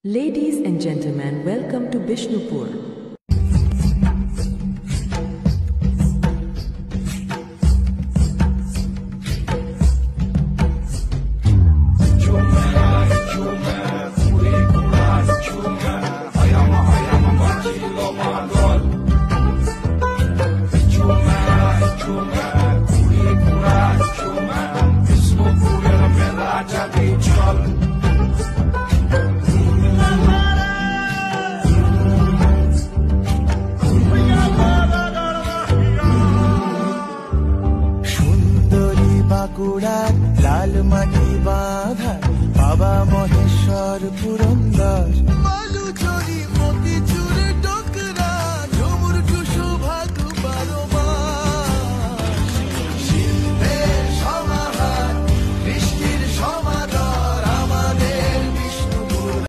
Ladies and gentlemen, welcome to Bishnupur. বাঁকুড়ার লাল মাটি বাঁধা বাবা মহেশ্বর পুরন্দর